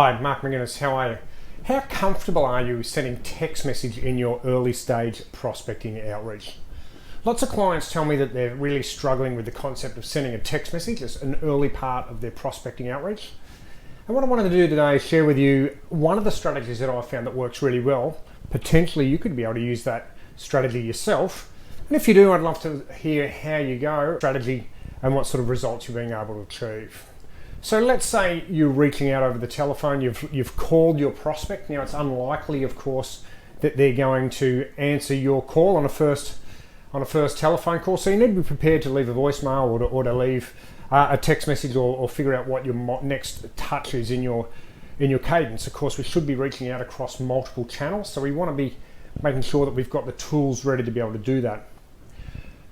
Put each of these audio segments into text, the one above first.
Hi, Mark McGinnis, how are you? How comfortable are you sending text message in your early stage prospecting outreach? Lots of clients tell me that they're really struggling with the concept of sending a text message as an early part of their prospecting outreach. And what I wanted to do today is share with you one of the strategies that I've found that works really well. Potentially you could be able to use that strategy yourself. And if you do, I'd love to hear how you go, strategy, and what sort of results you're being able to achieve. So let's say you're reaching out over the telephone, you've called your prospect. Now it's unlikely, of course, that they're going to answer your call on a first telephone call. So you need to be prepared to leave a voicemail or to leave a text message or figure out what your next touch is in your cadence. Of course, we should be reaching out across multiple channels, so we want to be making sure that we've got the tools ready to be able to do that.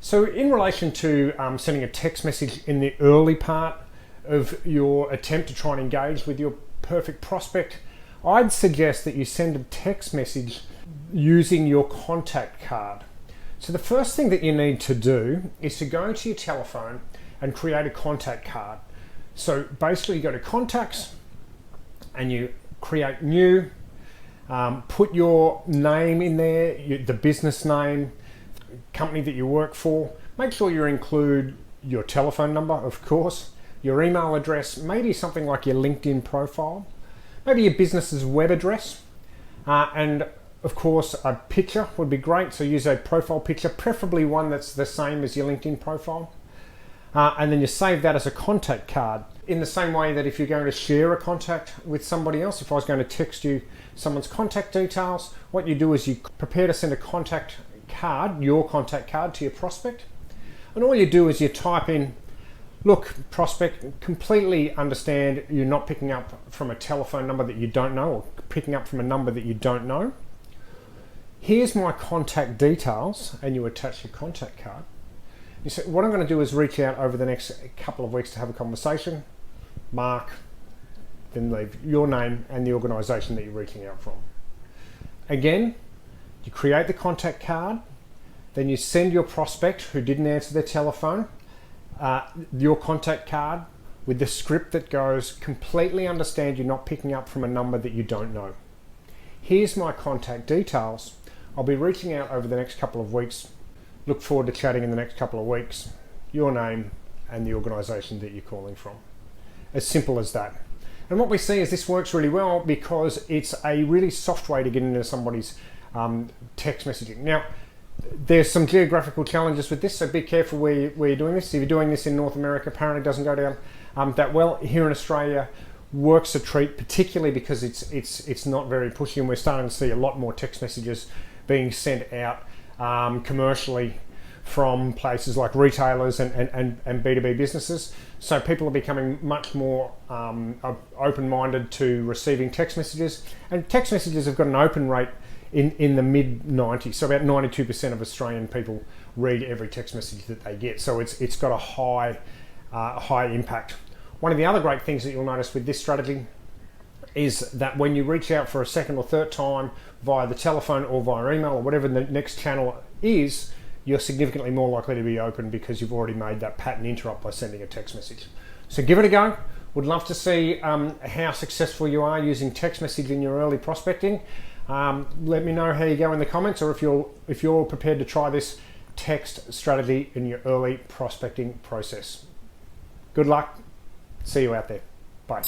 So in relation to sending a text message in the early part of your attempt to try and engage with your perfect prospect, I'd suggest that you send a text message using your contact card. So the first thing that you need to do is to go to your telephone and create a contact card. So basically you go to contacts and you create new, put your name in there, the business name, company that you work for. Make sure you include your telephone number, of course, your email address, maybe something like your LinkedIn profile, maybe your business's web address, and of course a picture would be great. So use a profile picture, preferably one that's the same as your LinkedIn profile, and then you save that as a contact card. In the same way that if you're going to share a contact with somebody else, if I was going to text you someone's contact details, what you do is you prepare to send a contact card, your contact card, to your prospect, and all you do is you type in, look, prospect, completely understand you're not picking up from a telephone number that you don't know or picking up from a number that you don't know. Here's my contact details, and you attach your contact card. You say, what I'm going to do is reach out over the next couple of weeks to have a conversation. Mark, then leave your name and the organisation that you're reaching out from. Again, you create the contact card, then you send your prospect who didn't answer their telephone your contact card with the script that goes, completely understand you're not picking up from a number that you don't know. Here's my contact details. I'll be reaching out over the next couple of weeks. Look forward to chatting in the next couple of weeks. Your name and the organisation that you're calling from. As simple as that. And what we see is this works really well because it's a really soft way to get into somebody's text messaging. Now, there's some geographical challenges with this, so be careful where you're doing this. If you're doing this in North America, apparently it doesn't go down that well. Here in Australia, works a treat, particularly because it's not very pushy, and we're starting to see a lot more text messages being sent out commercially from places like retailers and B2B businesses. So people are becoming much more open-minded to receiving text messages, and text messages have got an open rate in the mid-90s, so about 92% of Australian people read every text message that they get. So it's got a high impact. One of the other great things that you'll notice with this strategy is that when you reach out for a second or third time via the telephone or via email or whatever the next channel is, you're significantly more likely to be open because you've already made that pattern interrupt by sending a text message. So give it a go. Would love to see how successful you are using text message in your early prospecting. Let me know how you go in the comments, or if you're prepared to try this text strategy in your early prospecting process. Good luck. See you out there. Bye.